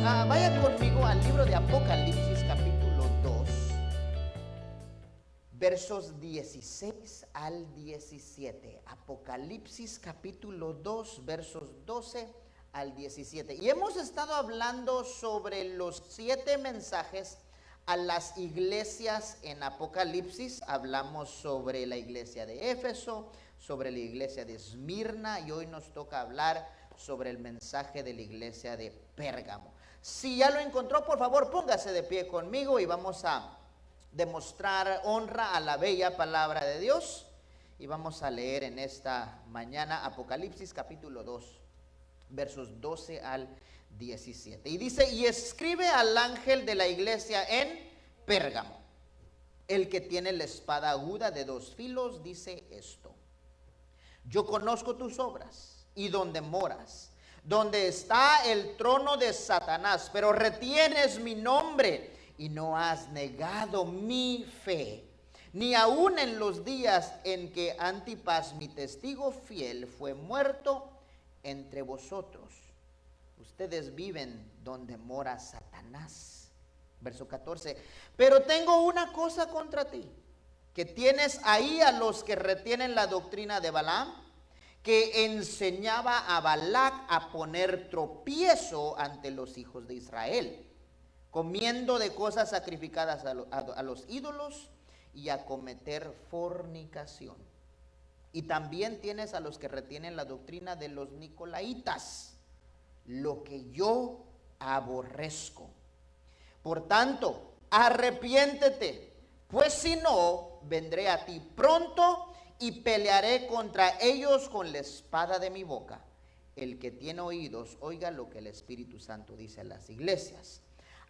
Vaya conmigo al libro de Apocalipsis capítulo 2, versos 16 al 17. Apocalipsis capítulo 2, versos 12 al 17. Y hemos estado hablando sobre los 7 mensajes a las iglesias en Apocalipsis. Hablamos sobre la iglesia de Éfeso, sobre la iglesia de Esmirna, y hoy nos toca hablar sobre el mensaje de la iglesia de Pérgamo. Si ya lo encontró, por favor, póngase de pie conmigo y vamos a demostrar honra a la bella palabra de Dios. Y vamos a leer en esta mañana Apocalipsis capítulo 2, versos 12 al 17. Y dice: y escribe al ángel de la iglesia en Pérgamo, el que tiene la espada aguda de 2 filos, dice esto: yo conozco tus obras y donde moras, donde está el trono de Satanás, pero retienes mi nombre y no has negado mi fe, ni aun en los días en que Antipas, mi testigo fiel, fue muerto entre vosotros. Ustedes viven donde mora Satanás. Verso 14. Pero tengo una cosa contra ti, que tienes ahí a los que retienen la doctrina de Balaam, que enseñaba a Balac a poner tropiezo ante los hijos de Israel, comiendo de cosas sacrificadas a los ídolos y a cometer fornicación. Y también tienes a los que retienen la doctrina de los nicolaitas, lo que yo aborrezco. Por tanto, arrepiéntete, pues si no, vendré a ti pronto y pelearé contra ellos con la espada de mi boca. El que tiene oídos, oiga lo que el Espíritu Santo dice a las iglesias.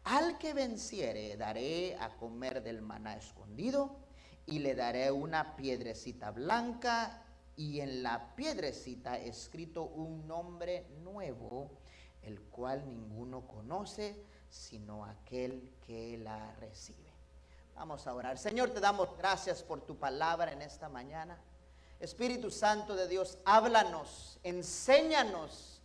Al que venciere, daré a comer del maná escondido, y le daré una piedrecita blanca, y en la piedrecita escrito un nombre nuevo, el cual ninguno conoce, sino aquel que la recibe. Vamos a orar. Señor, te damos gracias por tu palabra en esta mañana. Espíritu Santo de Dios, háblanos, enséñanos.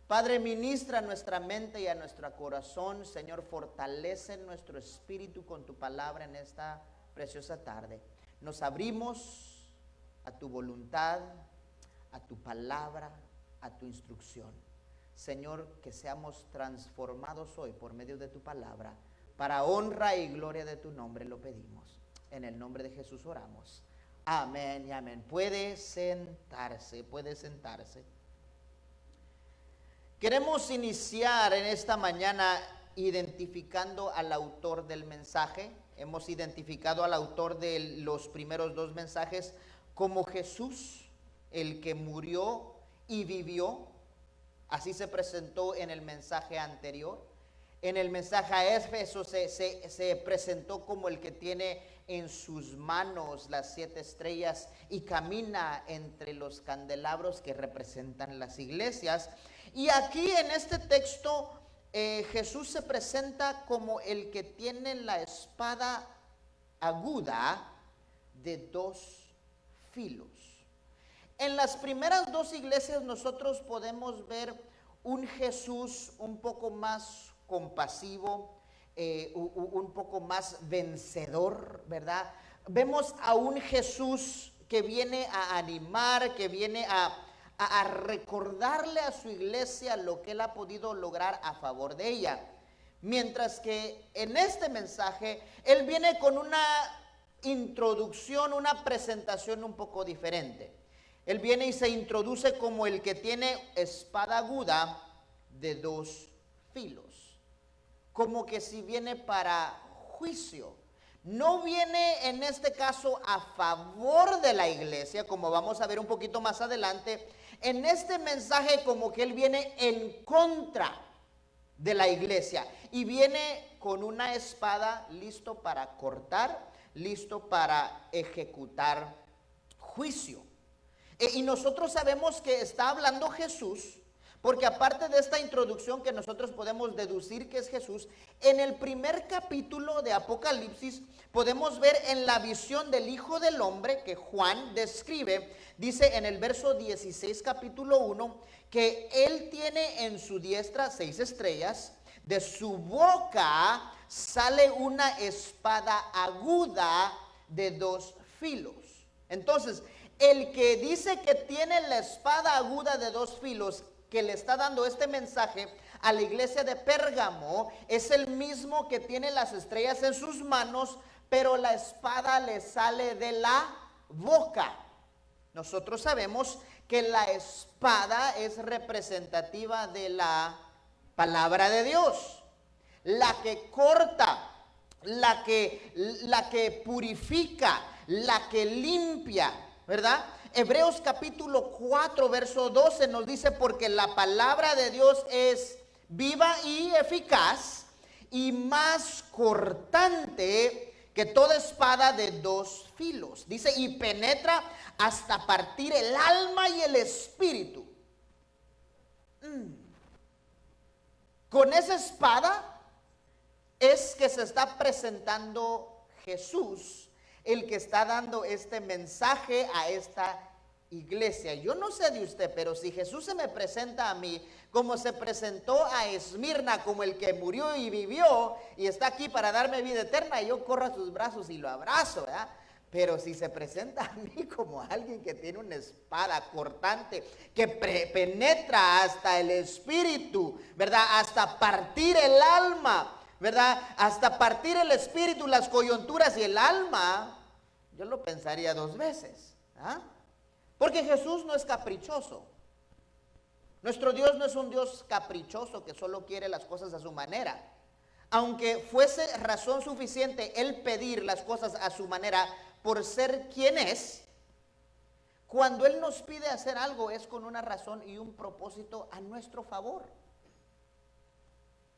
Padre, ministra a nuestra mente y a nuestro corazón. Señor, fortalece nuestro espíritu con tu palabra en esta preciosa tarde. Nos abrimos a tu voluntad, a tu palabra, a tu instrucción. Señor, que seamos transformados hoy por medio de tu palabra. Para honra y gloria de tu nombre lo pedimos. En el nombre de Jesús oramos. Amén y amén. Puede sentarse, puede sentarse. Queremos iniciar en esta mañana identificando al autor del mensaje. Hemos identificado al autor de los primeros 2 mensajes como Jesús, el que murió y vivió. Así se presentó en el mensaje anterior. En el mensaje a Éfeso se presentó como el que tiene en sus manos las 7 estrellas y camina entre los candelabros que representan las iglesias. Y aquí en este texto Jesús se presenta como el que tiene la espada aguda de 2 filos. En las primeras 2 iglesias nosotros podemos ver un Jesús un poco más compasivo, un poco más vencedor, ¿verdad? Vemos a un Jesús que viene a animar, que viene a recordarle a su iglesia lo que él ha podido lograr a favor de ella. Mientras que en este mensaje, él viene con una introducción, una presentación un poco diferente. Él viene y se introduce como el que tiene espada aguda de 2 filos. Como que si viene para juicio. No viene en este caso a favor de la iglesia, como vamos a ver un poquito más adelante. En este mensaje como que él viene en contra de la iglesia. Y viene con una espada listo para cortar, listo para ejecutar juicio. Y nosotros sabemos que está hablando Jesús, porque aparte de esta introducción que nosotros podemos deducir que es Jesús, en el primer capítulo de Apocalipsis podemos ver en la visión del Hijo del Hombre que Juan describe, dice en el verso 16 capítulo 1, que él tiene en su diestra 6 estrellas, de su boca sale una espada aguda de 2 filos. Entonces, el que dice que tiene la espada aguda de 2 filos, que le está dando este mensaje a la iglesia de Pérgamo, es el mismo que tiene las estrellas en sus manos, pero la espada le sale de la boca. Nosotros sabemos que la espada es representativa de la palabra de Dios, la que corta, la que purifica, la que limpia, ¿verdad? Hebreos capítulo 4, verso 12 nos dice: porque la palabra de Dios es viva y eficaz y más cortante que toda espada de 2 filos. Dice, y penetra hasta partir el alma y el espíritu. Con esa espada es que se está presentando Jesús, el que está dando este mensaje a esta iglesia. Yo no sé de usted, pero si Jesús se me presenta a mí como se presentó a Esmirna, como el que murió y vivió y está aquí para darme vida eterna, yo corro a sus brazos y lo abrazo, ¿verdad? Pero si se presenta a mí como alguien que tiene una espada cortante, que penetra hasta el espíritu, ¿verdad? Hasta partir el alma, ¿verdad? Hasta partir el espíritu, las coyunturas y el alma, yo lo pensaría 2 veces, ¿ah? Porque Jesús no es caprichoso. Nuestro Dios no es un Dios caprichoso que solo quiere las cosas a su manera. Aunque fuese razón suficiente Él pedir las cosas a su manera por ser quien es, cuando Él nos pide hacer algo es con una razón y un propósito a nuestro favor.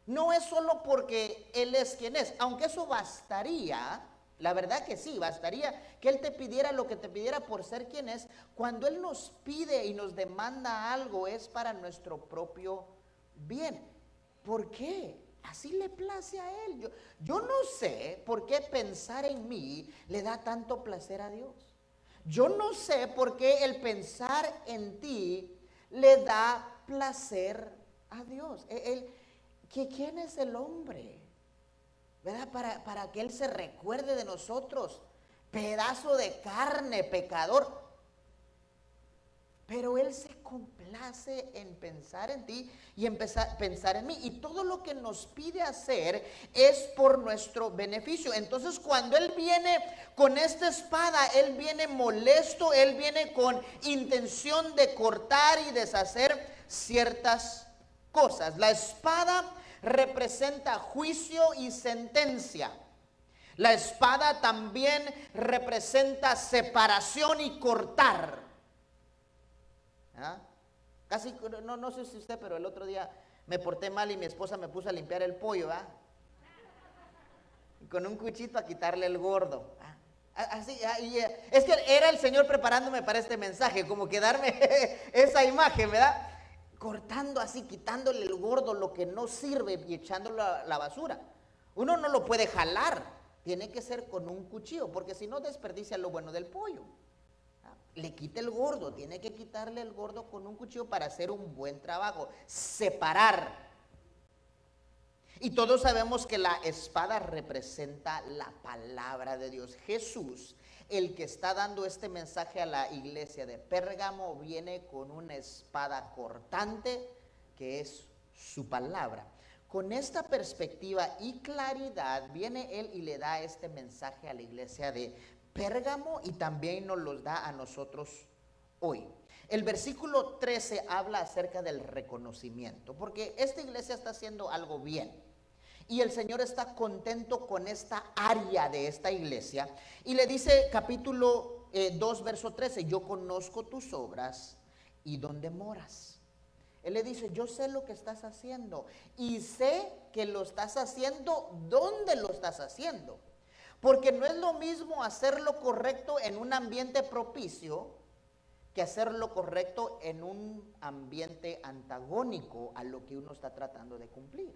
No es solo porque Él es quien es, aunque eso bastaría. La verdad que sí, bastaría que Él te pidiera lo que te pidiera por ser quien es. Cuando Él nos pide y nos demanda algo es para nuestro propio bien. ¿Por qué? Así le place a Él. Yo no sé por qué pensar en mí le da tanto placer a Dios. Yo no sé por qué el pensar en ti le da placer a Dios. ¿Quién es el hombre? ¿Verdad? Para que Él se recuerde de nosotros, pedazo de carne, pecador. Pero Él se complace en pensar en ti y en pensar en mí. Y todo lo que nos pide hacer es por nuestro beneficio. Entonces, cuando Él viene con esta espada, Él viene molesto, Él viene con intención de cortar y deshacer ciertas cosas. La espada representa juicio y sentencia. La espada también representa separación y cortar. ¿Ah? Casi, no sé si usted, pero el otro día me porté mal y mi esposa me puso a limpiar el pollo, ¿verdad? Y con un cuchito a quitarle el gordo. Así, es que era el Señor preparándome para este mensaje, como que darme esa imagen, ¿verdad? Cortando así, quitándole el gordo, lo que no sirve y echándolo a la basura. Uno no lo puede jalar, tiene que ser con un cuchillo, porque si no desperdicia lo bueno del pollo. Le quita el gordo, tiene que quitarle el gordo con un cuchillo para hacer un buen trabajo, separar. Y todos sabemos que la espada representa la palabra de Dios. Jesús, el que está dando este mensaje a la iglesia de Pérgamo, viene con una espada cortante que es su palabra. Con esta perspectiva y claridad viene Él y le da este mensaje a la iglesia de Pérgamo y también nos los da a nosotros hoy. El versículo 13 habla acerca del reconocimiento, porque esta iglesia está haciendo algo bien. Y el Señor está contento con esta área de esta iglesia. Y le dice capítulo 2, verso 13, yo conozco tus obras y dónde moras. Él le dice, yo sé lo que estás haciendo y sé que lo estás haciendo, dónde lo estás haciendo. Porque no es lo mismo hacer lo correcto en un ambiente propicio que hacer lo correcto en un ambiente antagónico a lo que uno está tratando de cumplir.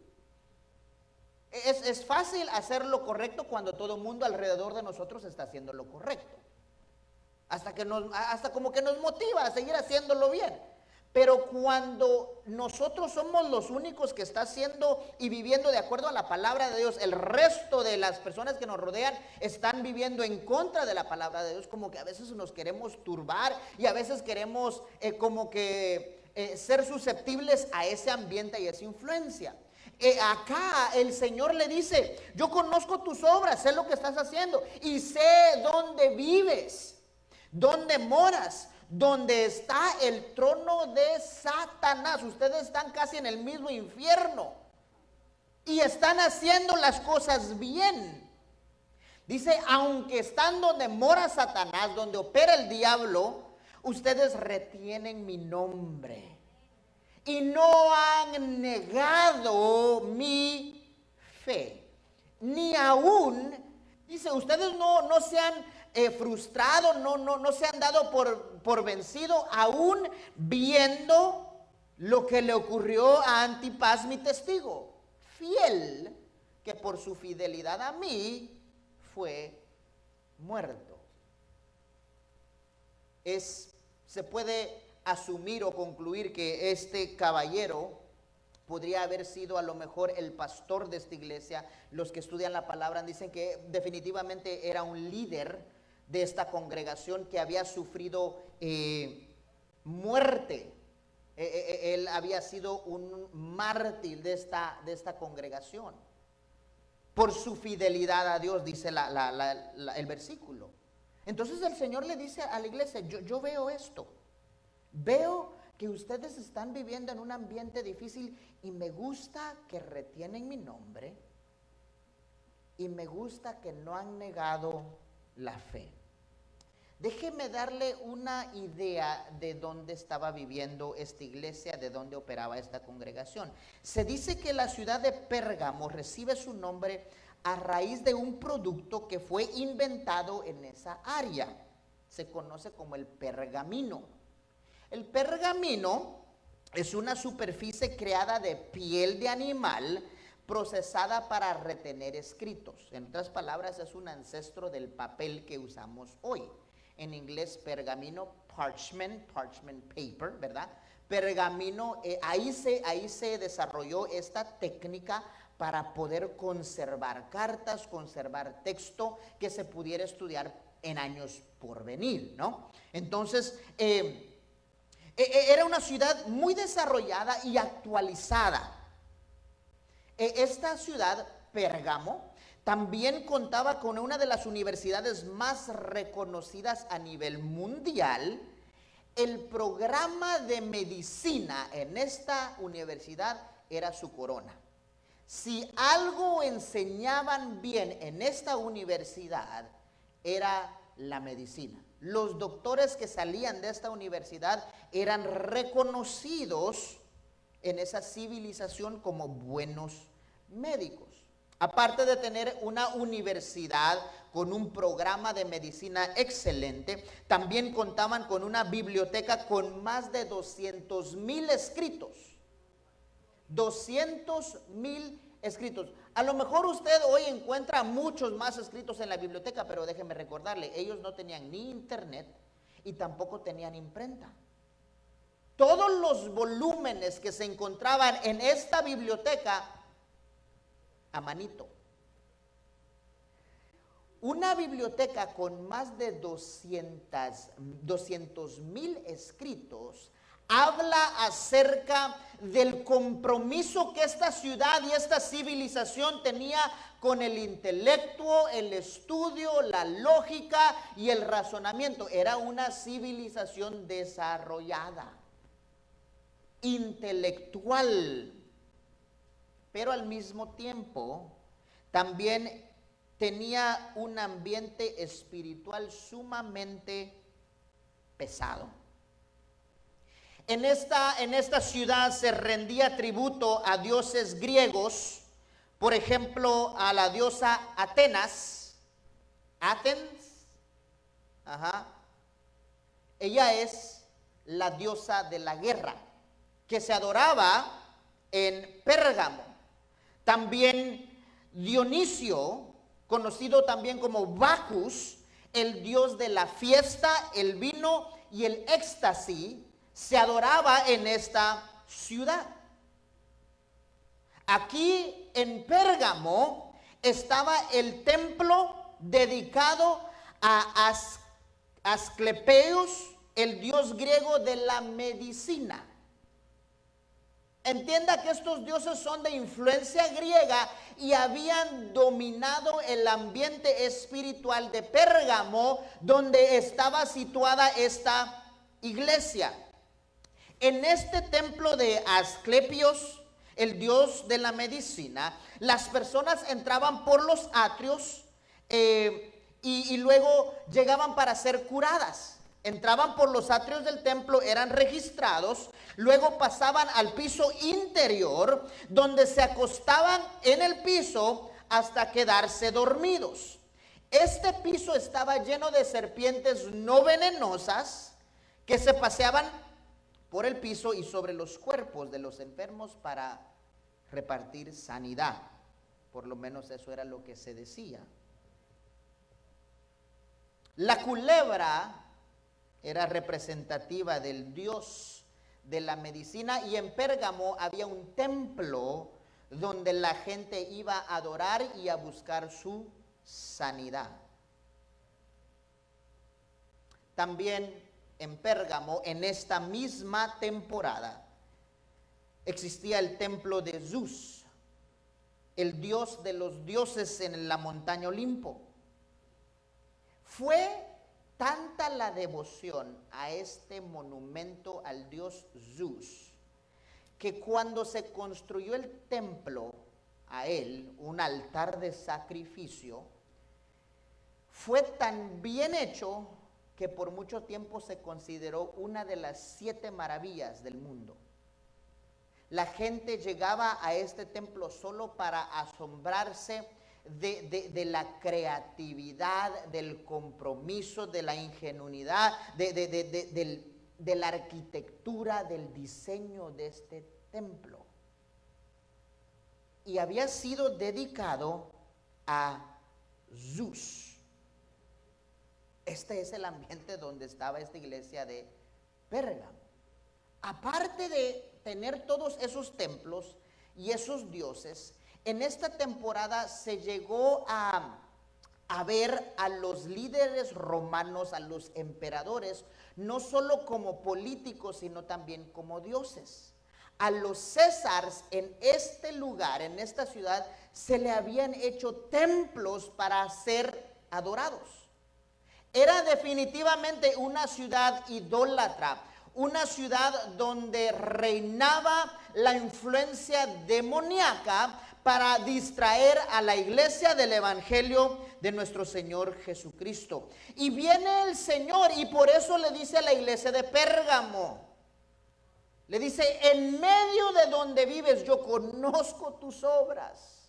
Es fácil hacer lo correcto cuando todo el mundo alrededor de nosotros está haciendo lo correcto. Hasta como que nos motiva a seguir haciéndolo bien. Pero cuando nosotros somos los únicos que está haciendo y viviendo de acuerdo a la palabra de Dios, el resto de las personas que nos rodean están viviendo en contra de la palabra de Dios, como que a veces nos queremos turbar y a veces queremos ser susceptibles a ese ambiente y esa influencia. Acá el Señor le dice: yo conozco tus obras, sé lo que estás haciendo y sé dónde vives, dónde moras, donde está el trono de Satanás. Ustedes están casi en el mismo infierno y están haciendo las cosas bien. Dice: aunque están donde mora Satanás, donde opera el diablo, ustedes retienen mi nombre y no han negado mi fe. Ni aún, dice, ustedes no se han frustrado, no se han dado por vencido, aún viendo lo que le ocurrió a Antipas, mi testigo fiel, que por su fidelidad a mí fue muerto. Se puede asumir o concluir que este caballero podría haber sido a lo mejor el pastor de esta iglesia. Los que estudian la palabra dicen que definitivamente era un líder de esta congregación que había sufrido muerte. Él había sido un mártir de esta congregación por su fidelidad a Dios, dice el versículo. Entonces el Señor le dice a la iglesia: yo veo esto, veo que ustedes están viviendo en un ambiente difícil y me gusta que retienen mi nombre y me gusta que no han negado la fe. Déjeme darle una idea de dónde estaba viviendo esta iglesia, de dónde operaba esta congregación. Se dice que la ciudad de Pérgamo recibe su nombre a raíz de un producto que fue inventado en esa área. Se conoce como el pergamino. El pergamino es una superficie creada de piel de animal procesada para retener escritos. En otras palabras, es un ancestro del papel que usamos hoy. En inglés, pergamino, parchment paper, ¿verdad? Pergamino, ahí se desarrolló esta técnica para poder conservar cartas, conservar texto que se pudiera estudiar en años por venir, ¿no? Entonces, era una ciudad muy desarrollada y actualizada. Esta ciudad, Pérgamo, también contaba con una de las universidades más reconocidas a nivel mundial. El programa de medicina en esta universidad era su corona. Si algo enseñaban bien en esta universidad, era la medicina. Los doctores que salían de esta universidad eran reconocidos en esa civilización como buenos médicos. Aparte de tener una universidad con un programa de medicina excelente, también contaban con una biblioteca con más de 200,000 escritos. 200,000 escritos. A lo mejor usted hoy encuentra muchos más escritos en la biblioteca, pero déjeme recordarle, ellos no tenían ni internet y tampoco tenían imprenta. Todos los volúmenes que se encontraban en esta biblioteca a manito. Una biblioteca con más de 200,000 escritos habla acerca del compromiso que esta ciudad y esta civilización tenía con el intelecto, el estudio, la lógica y el razonamiento. Era una civilización desarrollada, intelectual, pero al mismo tiempo también tenía un ambiente espiritual sumamente pesado. En esta ciudad se rendía tributo a dioses griegos, por ejemplo, a la diosa Atenas. Ella es la diosa de la guerra, que se adoraba en Pérgamo. También Dionisio, conocido también como Bacchus, el dios de la fiesta, el vino y el éxtasis, se adoraba en esta ciudad. Aquí en Pérgamo estaba el templo dedicado a Asclepios, el dios griego de la medicina. Entienda que estos dioses son de influencia griega y habían dominado el ambiente espiritual de Pérgamo, donde estaba situada esta iglesia. En este templo de Asclepios, el dios de la medicina, las personas entraban por los atrios y luego llegaban para ser curadas. Entraban por los atrios del templo, eran registrados, luego pasaban al piso interior, donde se acostaban en el piso hasta quedarse dormidos. Este piso estaba lleno de serpientes no venenosas que se paseaban por el piso y sobre los cuerpos de los enfermos para repartir sanidad. Por lo menos eso era lo que se decía. La culebra era representativa del dios de la medicina, y en Pérgamo había un templo donde la gente iba a adorar y a buscar su sanidad. También en Pérgamo, en esta misma temporada, existía el templo de Zeus, el dios de los dioses en la montaña Olimpo. Fue tanta la devoción a este monumento al dios Zeus, que cuando se construyó el templo a él, un altar de sacrificio, fue tan bien hecho que por mucho tiempo se consideró una de las 7 maravillas del mundo. La gente llegaba a este templo solo para asombrarse de la creatividad, del compromiso, de la ingenuidad, de la arquitectura, del diseño de este templo. Y había sido dedicado a Zeus. Este es el ambiente donde estaba esta iglesia de Pérgamo. Aparte de tener todos esos templos y esos dioses, en esta temporada se llegó a ver a los líderes romanos, a los emperadores, no solo como políticos, sino también como dioses. A los Césares en este lugar, en esta ciudad, se le habían hecho templos para ser adorados. Era definitivamente una ciudad idólatra, una ciudad donde reinaba la influencia demoníaca para distraer a la iglesia del evangelio de nuestro Señor Jesucristo. Y viene el Señor y por eso le dice a la iglesia de Pérgamo, le dice: en medio de donde vives yo conozco tus obras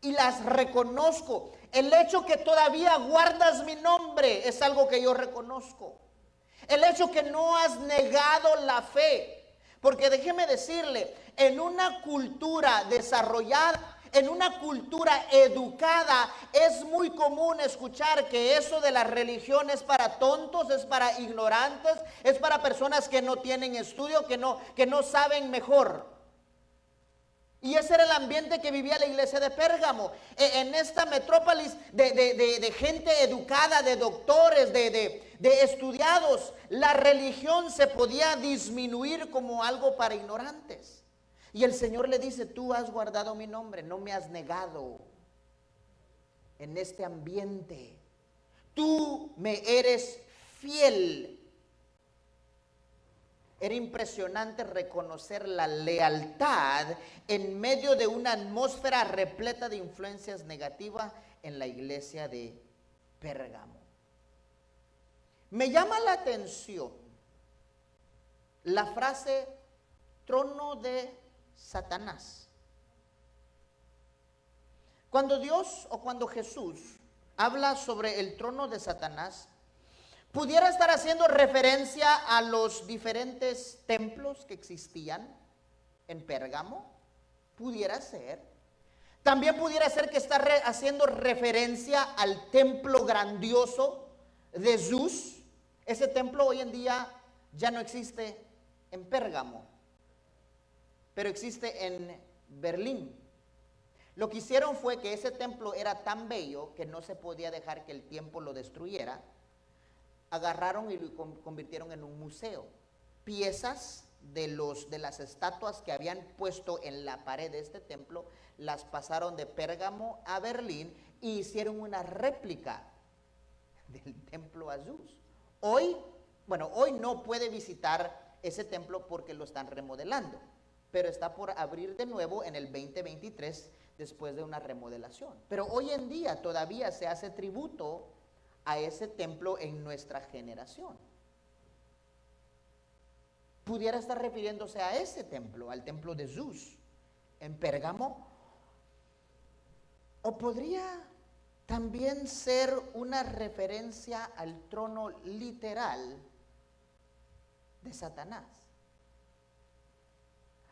y las reconozco. El hecho que todavía guardas mi nombre es algo que yo reconozco. El hecho que no has negado la fe. Porque déjeme decirle, en una cultura desarrollada, en una cultura educada, es muy común escuchar que eso de la religión es para tontos, es para ignorantes, es para personas que no tienen estudio, que no saben mejor. Y ese era el ambiente que vivía la iglesia de Pérgamo. En esta metrópolis de gente educada, de doctores, de estudiados, la religión se podía disminuir como algo para ignorantes. Y el Señor le dice: tú has guardado mi nombre, no me has negado en este ambiente. Tú me eres fiel. Era impresionante reconocer la lealtad en medio de una atmósfera repleta de influencias negativas en la iglesia de Pérgamo. Me llama la atención la frase trono de Satanás. Cuando Dios o cuando Jesús habla sobre el trono de Satanás, pudiera estar haciendo referencia a los diferentes templos que existían en Pérgamo. Pudiera ser. También pudiera ser que está haciendo referencia al templo grandioso de Zeus. Ese templo hoy en día ya no existe en Pérgamo, pero existe en Berlín. Lo que hicieron fue que ese templo era tan bello que no se podía dejar que el tiempo lo destruyera. Agarraron y lo convirtieron en un museo. Piezas de las estatuas que habían puesto en la pared de este templo, las pasaron de Pérgamo a Berlín y hicieron una réplica del templo a Zeus. Hoy no puede visitar ese templo porque lo están remodelando, pero está por abrir de nuevo en el 2023 después de una remodelación. Pero hoy en día todavía se hace tributo a ese templo en nuestra generación. Pudiera estar refiriéndose a ese templo, al templo de Zeus en Pérgamo, o podría también ser una referencia al trono literal de Satanás.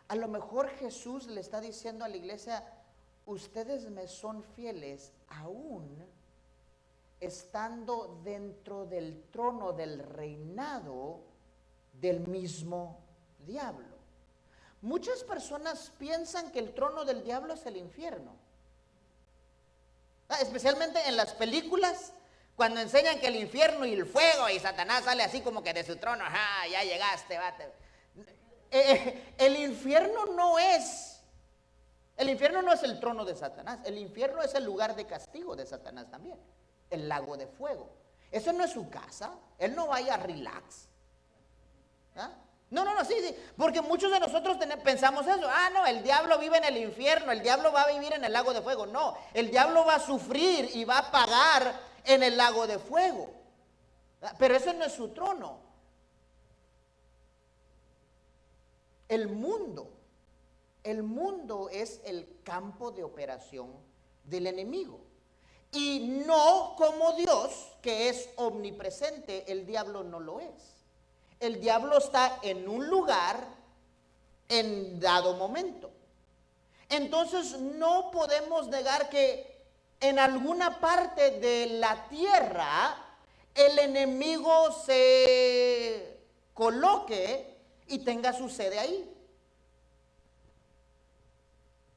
A lo mejor Jesús le está diciendo a la iglesia: ustedes me son fieles aún estando dentro del trono del reinado del mismo diablo. Muchas personas piensan que el trono del diablo es el infierno. Especialmente en las películas, cuando enseñan que el infierno y el fuego y Satanás sale así como que de su trono, ajá, ya llegaste, vate. El infierno no es el trono de Satanás. El infierno es el lugar de castigo de Satanás también, el lago de fuego. Eso no es su casa, él no vaya a relax. ¿Ah? No, sí, porque muchos de nosotros pensamos eso. No, el diablo vive en el infierno, el diablo va a vivir en el lago de fuego. No, el diablo va a sufrir y va a pagar en el lago de fuego. Pero ese no es su trono. El mundo es el campo de operación del enemigo. Y no como Dios, que es omnipresente, el diablo no lo es. El diablo está en un lugar en dado momento. Entonces no podemos negar que en alguna parte de la tierra el enemigo se coloque y tenga su sede ahí.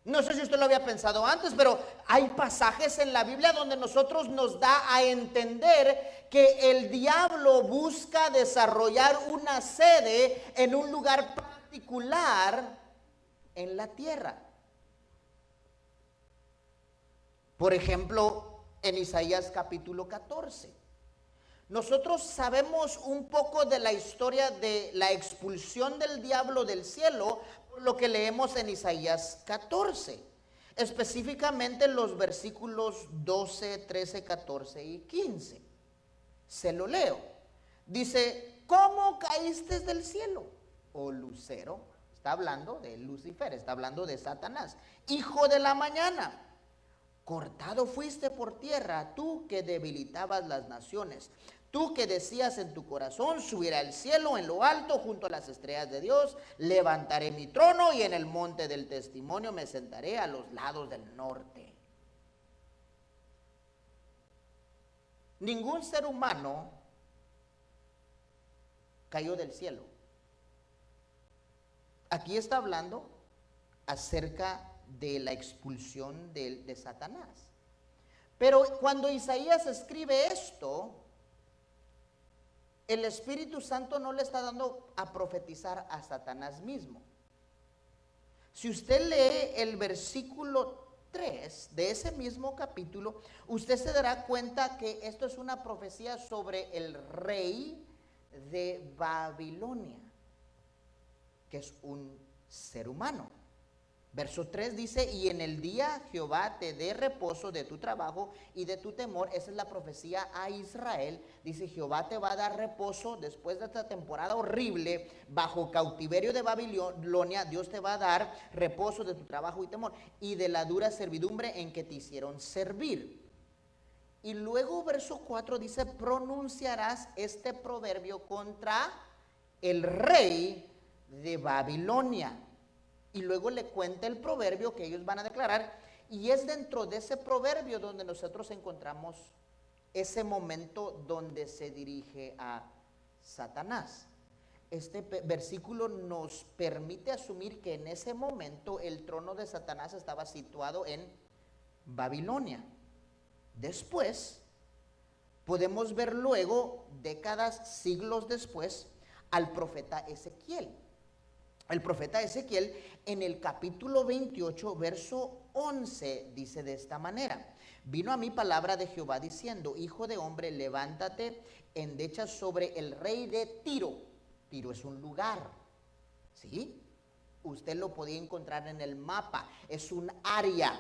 No sé si usted lo había pensado antes, pero hay pasajes en la Biblia donde nosotros nos da a entender que el diablo busca desarrollar una sede en un lugar particular en la tierra. Por ejemplo, en Isaías capítulo 14. Nosotros sabemos un poco de la historia de la expulsión del diablo del cielo, por lo que leemos en Isaías 14, específicamente los versículos 12, 13, 14 y 15. Se lo leo. Dice: ¿cómo caíste del cielo, oh lucero? Está hablando de Lucifer, está hablando de Satanás. Hijo de la mañana, cortado fuiste por tierra, tú que debilitabas las naciones. Tú que decías en tu corazón: subiré al cielo en lo alto junto a las estrellas de Dios, levantaré mi trono y en el monte del testimonio me sentaré a los lados del norte. Ningún ser humano cayó del cielo. Aquí está hablando acerca de la expulsión de Satanás. Pero cuando Isaías escribe esto, el Espíritu Santo no le está dando a profetizar a Satanás mismo. Si usted lee el versículo 3 de ese mismo capítulo, usted se dará cuenta que esto es una profecía sobre el rey de Babilonia, que es un ser humano. Verso 3 dice: y en el día Jehová te dé reposo de tu trabajo y de tu temor. Esa es la profecía a Israel. Dice: Jehová te va a dar reposo después de esta temporada horrible bajo cautiverio de Babilonia. Dios te va a dar reposo de tu trabajo y temor y de la dura servidumbre en que te hicieron servir. Y luego verso 4 dice: pronunciarás este proverbio contra el rey de Babilonia. Y luego le cuenta el proverbio que ellos van a declarar. Y es dentro de ese proverbio donde nosotros encontramos ese momento donde se dirige a Satanás. este versículo nos permite asumir que en ese momento el trono de Satanás estaba situado en Babilonia. Después, podemos ver luego, décadas, siglos después, al profeta Ezequiel. El profeta Ezequiel en el capítulo 28, verso 11, dice de esta manera: vino a mí palabra de Jehová diciendo, hijo de hombre, levántate, endecha sobre el rey de Tiro. Tiro es un lugar, ¿sí? Usted lo podía encontrar en el mapa, es un área.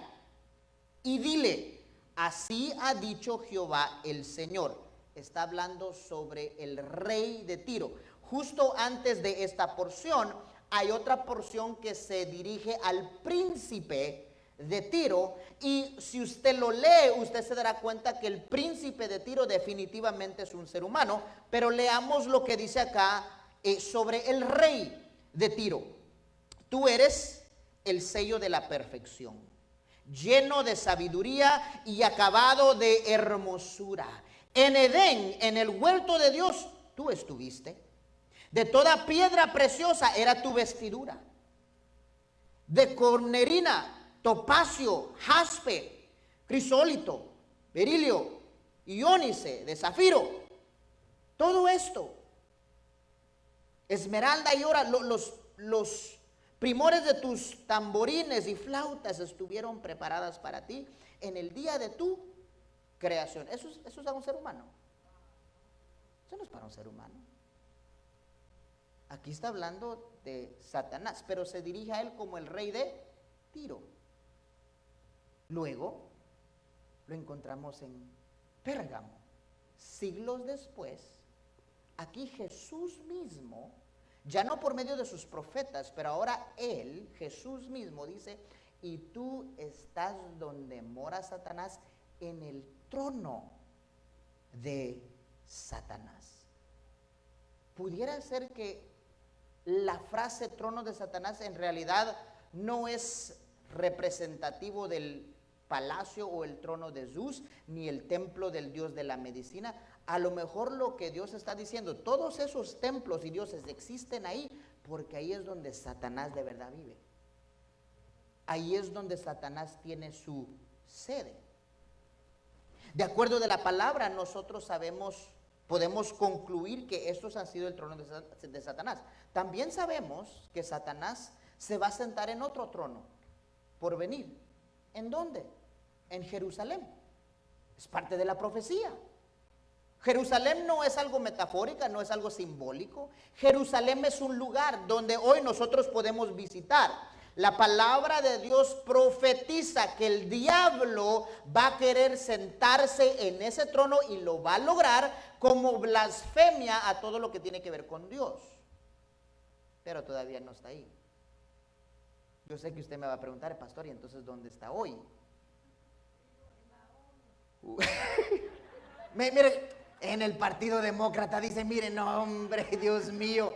Y dile, así ha dicho Jehová el Señor. Está hablando sobre el rey de Tiro. Justo antes de esta porción, hay otra porción que se dirige al príncipe de Tiro, y si usted lo lee, usted se dará cuenta que el príncipe de Tiro definitivamente es un ser humano. Pero leamos lo que dice acá sobre el rey de Tiro. Tú eres el sello de la perfección, lleno de sabiduría y acabado de hermosura. En Edén, en el huerto de Dios, tú estuviste. De toda piedra preciosa era tu vestidura, de cornerina, topacio, jaspe, crisólito, berilio, iónice, de zafiro. Todo esto, esmeralda y oro, los primores de tus tamborines y flautas estuvieron preparadas para ti en el día de tu creación. Eso es para un ser humano. Eso no es para un ser humano. Aquí está hablando de Satanás, pero se dirige a él como el rey de Tiro. Luego lo encontramos en Pérgamo. Siglos después, aquí Jesús mismo, ya no por medio de sus profetas, pero ahora él, Jesús mismo, dice: y tú estás donde mora Satanás, en el trono de Satanás. Pudiera ser que la frase trono de Satanás en realidad no es representativo del palacio o el trono de Zeus, ni el templo del dios de la medicina. A lo mejor lo que Dios está diciendo, todos esos templos y dioses existen ahí porque ahí es donde Satanás de verdad vive. Ahí es donde Satanás tiene su sede. De acuerdo de la palabra, nosotros podemos concluir que estos han sido el trono de Satanás. También sabemos que Satanás se va a sentar en otro trono por venir. ¿En dónde? En Jerusalén. Es parte de la profecía. Jerusalén no es algo metafórico, no es algo simbólico. Jerusalén es un lugar donde hoy nosotros podemos visitar. La palabra de Dios profetiza que el diablo va a querer sentarse en ese trono y lo va a lograr como blasfemia a todo lo que tiene que ver con Dios. Pero todavía no está ahí. Yo sé que usted me va a preguntar, pastor, ¿y entonces dónde está hoy? Mire, en el Partido Demócrata dice, mire, no hombre, Dios mío.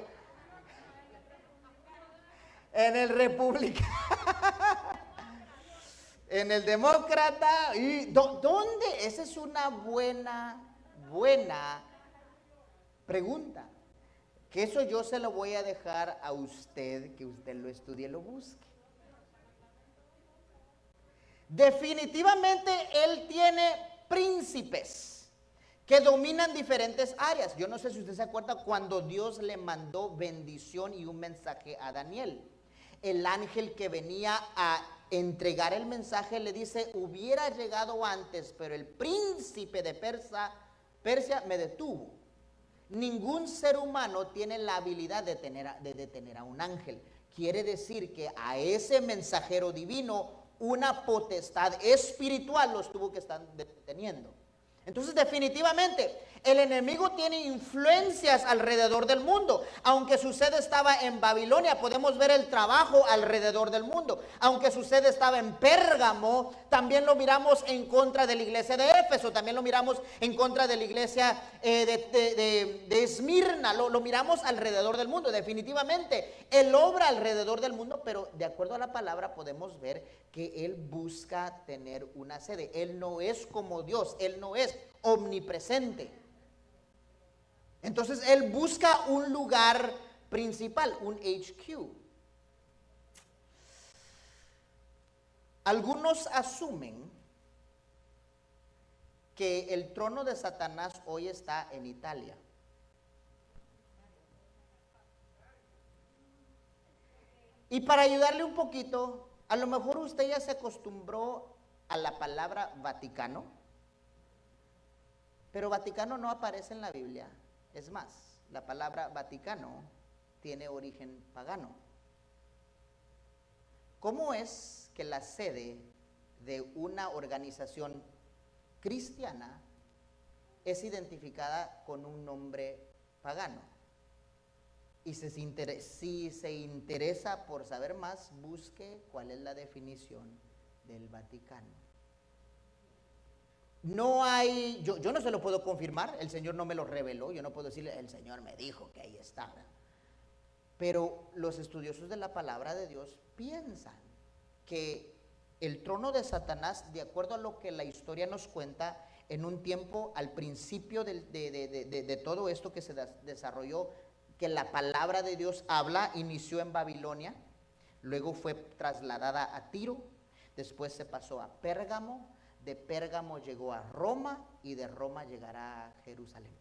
En el Republicano, en el Demócrata, ¿y dónde? Esa es una buena pregunta. Que eso yo se lo voy a dejar a usted, que usted lo estudie y lo busque. Definitivamente él tiene príncipes que dominan diferentes áreas. Yo no sé si usted se acuerda cuando Dios le mandó bendición y un mensaje a Daniel. El ángel que venía a entregar el mensaje le dice, hubiera llegado antes, pero el príncipe de Persia me detuvo. Ningún ser humano tiene la habilidad de detener a un ángel. Quiere decir que a ese mensajero divino una potestad espiritual lo estuvo que estar deteniendo. Entonces definitivamente el enemigo tiene influencias alrededor del mundo. Aunque su sede estaba en Babilonia, podemos ver el trabajo alrededor del mundo. Aunque su sede estaba en Pérgamo, también lo miramos en contra de la iglesia de Éfeso, también lo miramos en contra de la iglesia de Esmirna, lo miramos alrededor del mundo. Definitivamente él obra alrededor del mundo, pero de acuerdo a la palabra podemos ver que él busca tener una sede. Él no es como Dios, él no es omnipresente. Entonces él busca un lugar principal, un HQ. Algunos asumen que el trono de Satanás hoy está en Italia. Y para ayudarle un poquito, a lo mejor usted ya se acostumbró a la palabra Vaticano, pero Vaticano no aparece en la Biblia. Es más, la palabra Vaticano tiene origen pagano. ¿Cómo es que la sede de una organización cristiana es identificada con un nombre pagano? Y si se interesa por saber más, busque cuál es la definición del Vaticano. No hay, yo no se lo puedo confirmar, el Señor no me lo reveló, yo no puedo decirle, el Señor me dijo que ahí está. Pero los estudiosos de la palabra de Dios piensan que el trono de Satanás, de acuerdo a lo que la historia nos cuenta, en un tiempo, al principio de todo esto que se desarrolló, que la palabra de Dios habla, inició en Babilonia, luego fue trasladada a Tiro, después se pasó a Pérgamo, de Pérgamo llegó a Roma y de Roma llegará a Jerusalén.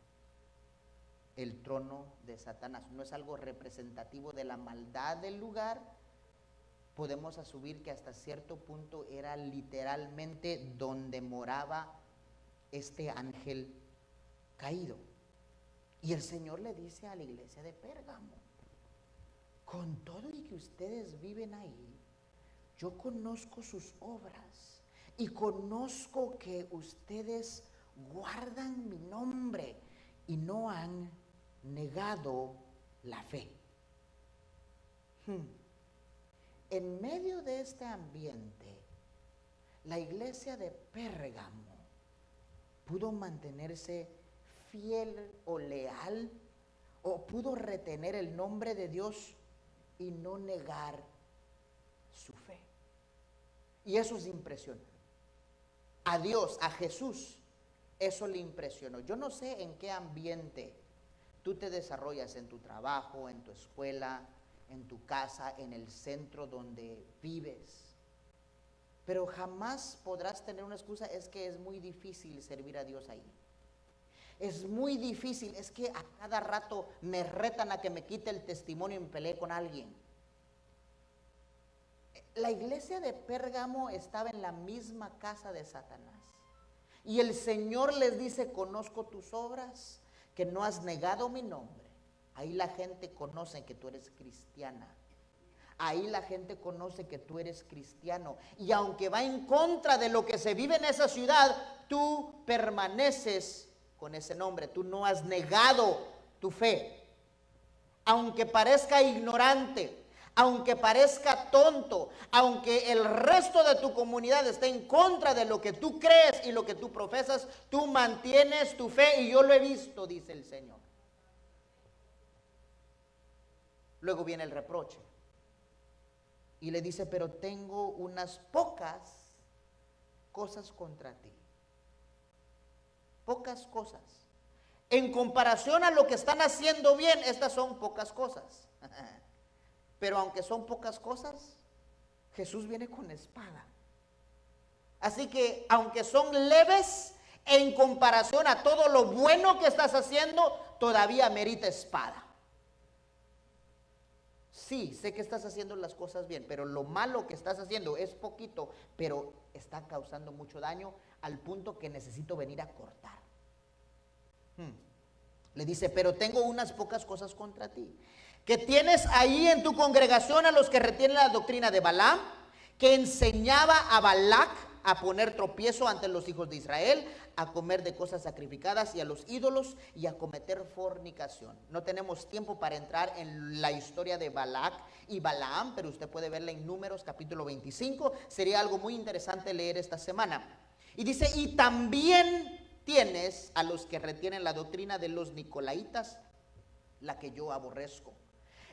El trono de Satanás no es algo representativo de la maldad del lugar. Podemos asumir que hasta cierto punto era literalmente donde moraba este ángel caído. Y el Señor le dice a la iglesia de Pérgamo, con todo y que ustedes viven ahí, yo conozco sus obras y conozco que ustedes guardan mi nombre y no han negado la fe. En medio de este ambiente, la iglesia de Pérgamo pudo mantenerse fiel o leal, o pudo retener el nombre de Dios y no negar su fe. Y eso es impresionante. A Dios, a Jesús, eso le impresionó. Yo no sé en qué ambiente tú te desarrollas, en tu trabajo, en tu escuela, en tu casa, en el centro donde vives, pero jamás podrás tener una excusa, es que es muy difícil servir a Dios ahí. Es muy difícil, es que a cada rato me retan a que me quite el testimonio y me peleé con alguien. La iglesia de Pérgamo estaba en la misma casa de Satanás. Y el Señor les dice, conozco tus obras, que no has negado mi nombre. Ahí la gente conoce que tú eres cristiana. Ahí la gente conoce que tú eres cristiano. Y aunque va en contra de lo que se vive en esa ciudad, tú permaneces con ese nombre. Tú no has negado tu fe. Aunque parezca ignorante, aunque parezca tonto, aunque el resto de tu comunidad esté en contra de lo que tú crees y lo que tú profesas, tú mantienes tu fe y yo lo he visto, dice el Señor. Luego viene el reproche y le dice, pero tengo unas pocas cosas contra ti. Pocas cosas. En comparación a lo que están haciendo bien, estas son pocas cosas. Pero aunque son pocas cosas, Jesús viene con espada. Así que aunque son leves, en comparación a todo lo bueno que estás haciendo, todavía merita espada. Sí, sé que estás haciendo las cosas bien, pero lo malo que estás haciendo es poquito, pero está causando mucho daño al punto que necesito venir a cortar. Le dice, pero tengo unas pocas cosas contra ti. Que tienes ahí en tu congregación a los que retienen la doctrina de Balaam, que enseñaba a Balac a poner tropiezo ante los hijos de Israel, a comer de cosas sacrificadas y a los ídolos y a cometer fornicación. No tenemos tiempo para entrar en la historia de Balac y Balaam, pero usted puede verla en Números capítulo 25. Sería algo muy interesante leer esta semana. Y dice, y también tienes a los que retienen la doctrina de los nicolaitas, la que yo aborrezco.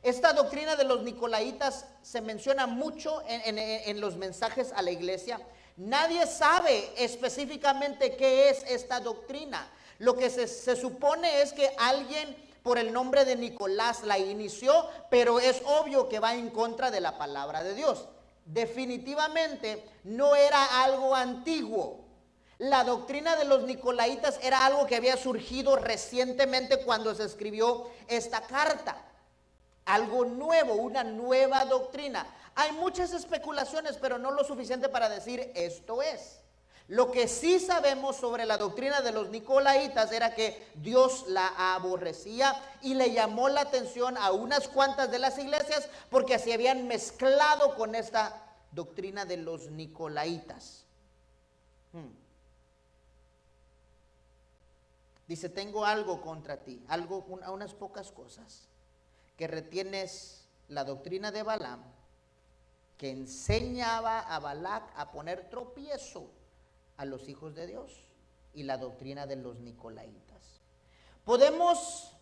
Esta doctrina de los nicolaitas se menciona mucho en los mensajes a la iglesia. Nadie sabe específicamente qué es esta doctrina. Lo que se supone es que alguien por el nombre de Nicolás la inició, pero es obvio que va en contra de la palabra de Dios. Definitivamente no era algo antiguo. La doctrina de los nicolaitas era algo que había surgido recientemente cuando se escribió esta carta. Algo nuevo, una nueva doctrina. Hay muchas especulaciones, pero no lo suficiente para decir esto es. Lo que sí sabemos sobre la doctrina de los nicolaitas era que Dios la aborrecía y le llamó la atención a unas cuantas de las iglesias porque se habían mezclado con esta doctrina de los nicolaitas. Dice, tengo algo contra ti, unas pocas cosas, que retienes la doctrina de Balaam, que enseñaba a Balac a poner tropiezo a los hijos de Dios, y la doctrina de los nicolaitas. Podemos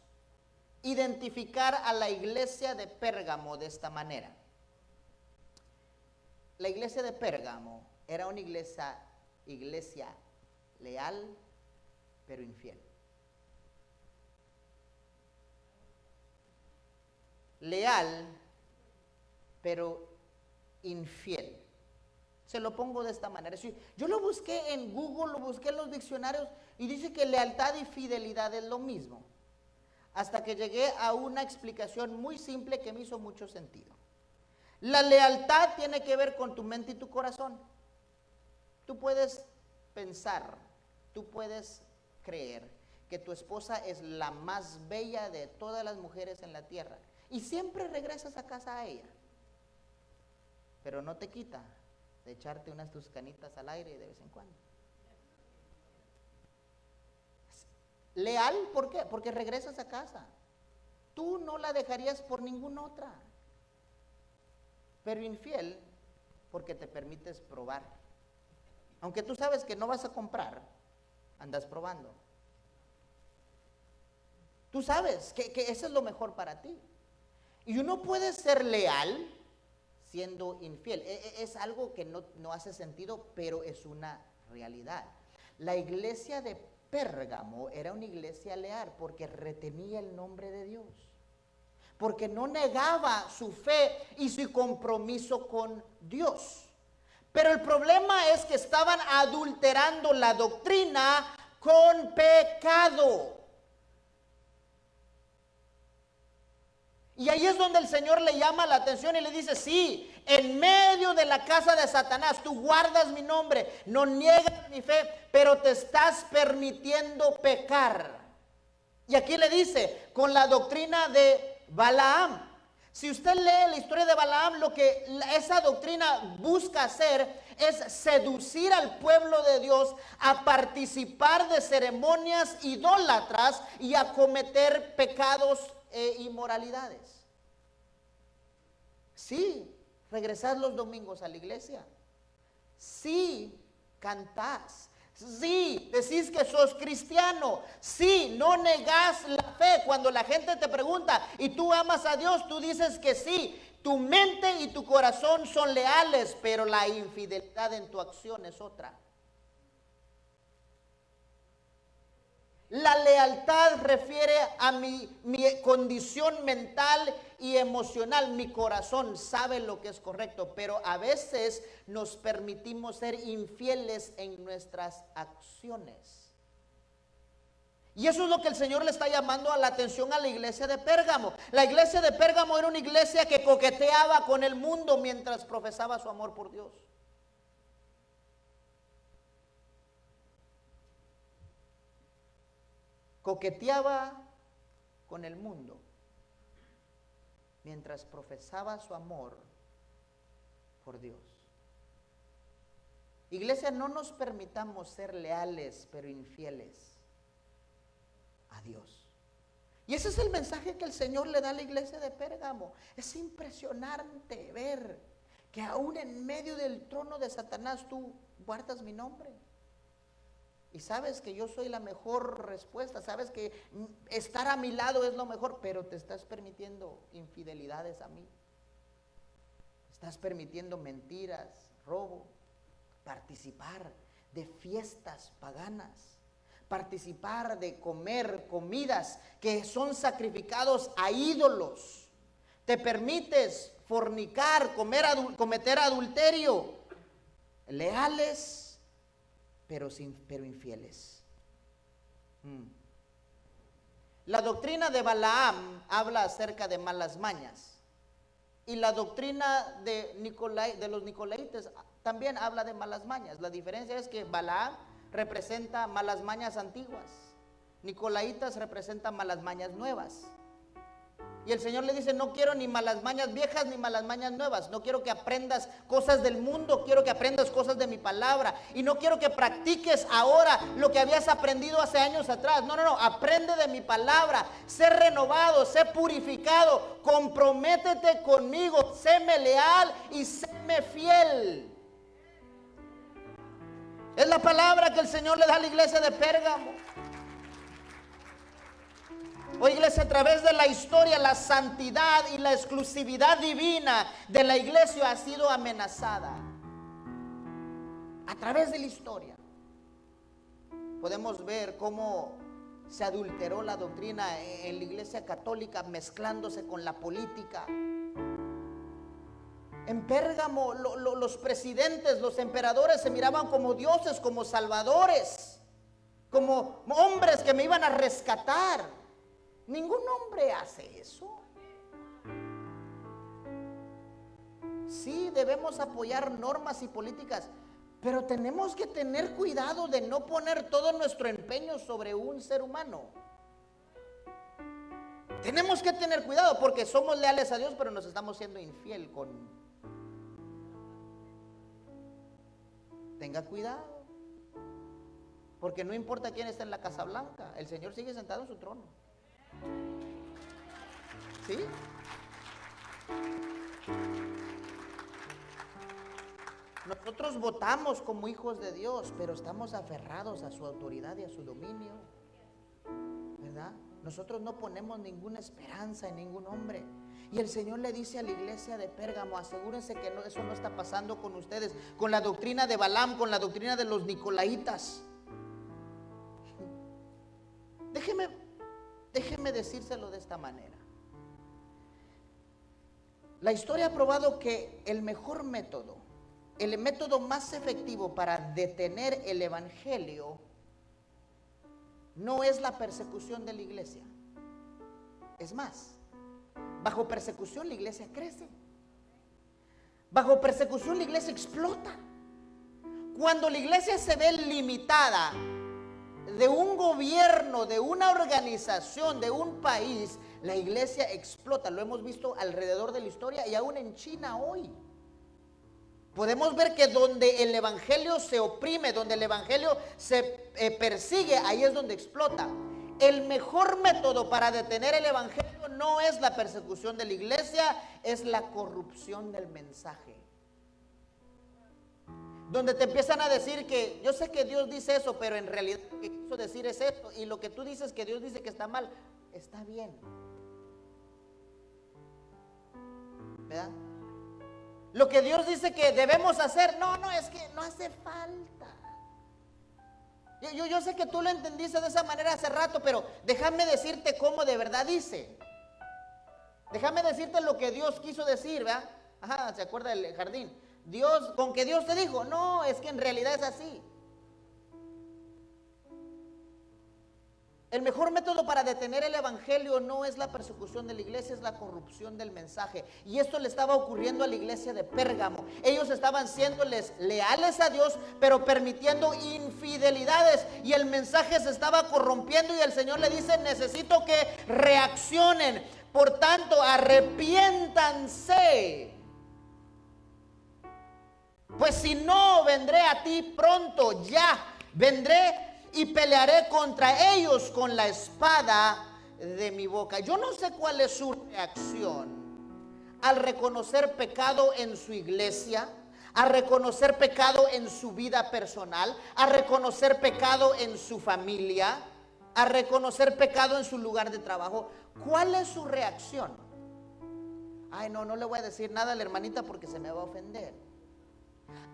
identificar a la iglesia de Pérgamo de esta manera. La iglesia de Pérgamo era una iglesia leal, pero infiel. Leal, pero infiel. Se lo pongo de esta manera. Yo lo busqué en Google, lo busqué en los diccionarios y dice que lealtad y fidelidad es lo mismo. Hasta que llegué a una explicación muy simple que me hizo mucho sentido. La lealtad tiene que ver con tu mente y tu corazón. Tú puedes pensar, tú puedes creer que tu esposa es la más bella de todas las mujeres en la tierra y siempre regresas a casa a ella, pero no te quita de echarte unas tus canitas al aire de vez en cuando. Leal, ¿por qué? Porque regresas a casa. Tú no la dejarías por ninguna otra. Pero infiel porque te permites probar. Aunque tú sabes que no vas a comprar, andas probando. Tú sabes que eso es lo mejor para ti. Y uno puede ser leal siendo infiel. Es algo que no hace sentido, pero es una realidad. La iglesia de Pérgamo era una iglesia leal porque retenía el nombre de Dios, porque no negaba su fe y su compromiso con Dios. Pero el problema es que estaban adulterando la doctrina con pecado. Y ahí es donde el Señor le llama la atención y le dice, sí, en medio de la casa de Satanás, tú guardas mi nombre, no niegas mi fe, pero te estás permitiendo pecar. Y aquí le dice, con la doctrina de Balaam. Si usted lee la historia de Balaam, lo que esa doctrina busca hacer es seducir al pueblo de Dios a participar de ceremonias idólatras y a cometer pecados e inmoralidades. Sí, regresás los domingos a la iglesia. Sí, cantás. Sí, decís que sos cristiano. Sí, no negás la fe. Cuando la gente te pregunta y tú amas a Dios, tú dices que sí. Tu mente y tu corazón son leales, pero la infidelidad en tu acción es otra. La lealtad refiere a mi condición mental y emocional. Mi corazón sabe lo que es correcto, pero a veces nos permitimos ser infieles en nuestras acciones. Y eso es lo que el Señor le está llamando a la atención a la iglesia de Pérgamo. La iglesia de Pérgamo era una iglesia que coqueteaba con el mundo mientras profesaba su amor por Dios. Coqueteaba con el mundo mientras profesaba su amor por Dios. Iglesia, no nos permitamos ser leales pero infieles a Dios. Y ese es el mensaje que el Señor le da a la iglesia de Pérgamo. Es impresionante ver que aún en medio del trono de Satanás tú guardas mi nombre. Y sabes que yo soy la mejor respuesta, sabes que estar a mi lado es lo mejor, pero te estás permitiendo infidelidades a mí. Estás permitiendo mentiras, robo, participar de fiestas paganas, participar de comer comidas que son sacrificados a ídolos. Te permites fornicar, cometer adulterio. Leales, pero infieles. La doctrina de Balaam habla acerca de malas mañas. Y la doctrina de los nicolaitas también habla de malas mañas. La diferencia es que Balaam representa malas mañas antiguas. Nicolaitas representan malas mañas nuevas. Y el Señor le dice: no quiero ni malas mañas viejas ni malas mañas nuevas. No quiero que aprendas cosas del mundo, quiero que aprendas cosas de mi palabra. Y no quiero que practiques ahora lo que habías aprendido hace años atrás. No, aprende de mi palabra. Sé renovado, sé purificado. Comprométete conmigo, séme leal y séme fiel. Es la palabra que el Señor le da a la iglesia de Pérgamo. Hoy, iglesia, a través de la historia, la santidad y la exclusividad divina de la iglesia ha sido amenazada. A través de la historia podemos ver cómo se adulteró la doctrina en la iglesia católica, mezclándose con la política. En Pérgamo los presidentes, los emperadores se miraban como dioses, como salvadores, como hombres que me iban a rescatar. Ningún hombre hace eso. Sí, debemos apoyar normas y políticas, pero tenemos que tener cuidado de no poner todo nuestro empeño sobre un ser humano. Tenemos que tener cuidado porque somos leales a Dios, pero nos estamos siendo infiel con. Tenga cuidado, porque no importa quién está en la Casa Blanca, el Señor sigue sentado en su trono. ¿Sí? Nosotros votamos como hijos de Dios, pero estamos aferrados a su autoridad y a su dominio, ¿verdad? Nosotros no ponemos ninguna esperanza en ningún hombre. Y el Señor le dice a la iglesia de Pérgamo: asegúrense que eso no está pasando con ustedes, con la doctrina de Balaam, con la doctrina de los nicolaitas. Déjeme decírselo de esta manera. La historia ha probado que el mejor método, el método más efectivo para detener el evangelio no es la persecución de la iglesia. Es más, bajo persecución la iglesia crece. Bajo persecución la iglesia explota. Cuando la iglesia se ve limitada de un gobierno, de una organización, de un país, la iglesia explota. Lo hemos visto alrededor de la historia y aún en China hoy. Podemos ver que donde el evangelio se oprime, donde el evangelio se persigue, ahí es donde explota. El mejor método para detener el evangelio no es la persecución de la iglesia, es la corrupción del mensaje. Donde te empiezan a decir que yo sé que Dios dice eso, pero en realidad lo que quiso decir es esto, y lo que tú dices que Dios dice que está mal, está bien, ¿verdad? Lo que Dios dice que debemos hacer, no, es que no hace falta. Yo sé que tú lo entendiste de esa manera hace rato, pero déjame decirte cómo de verdad dice. Déjame decirte lo que Dios quiso decir, ¿verdad? Ajá, ¿se acuerda del jardín? Dios, con que Dios te dijo, no, es que en realidad es así. El mejor método para detener el evangelio no es la persecución de la iglesia, es la corrupción del mensaje. Y esto le estaba ocurriendo a la iglesia de Pérgamo. Ellos estaban siéndoles leales a Dios, pero permitiendo infidelidades, y el mensaje se estaba corrompiendo, y el Señor le dice: necesito que reaccionen, por tanto arrepiéntanse, pues si no, vendré a ti pronto, ya vendré y pelearé contra ellos con la espada de mi boca. Yo no sé cuál es su reacción al reconocer pecado en su iglesia, a reconocer pecado en su vida personal, a reconocer pecado en su familia, a reconocer pecado en su lugar de trabajo. ¿Cuál es su reacción? Ay, no le voy a decir nada a la hermanita porque se me va a ofender.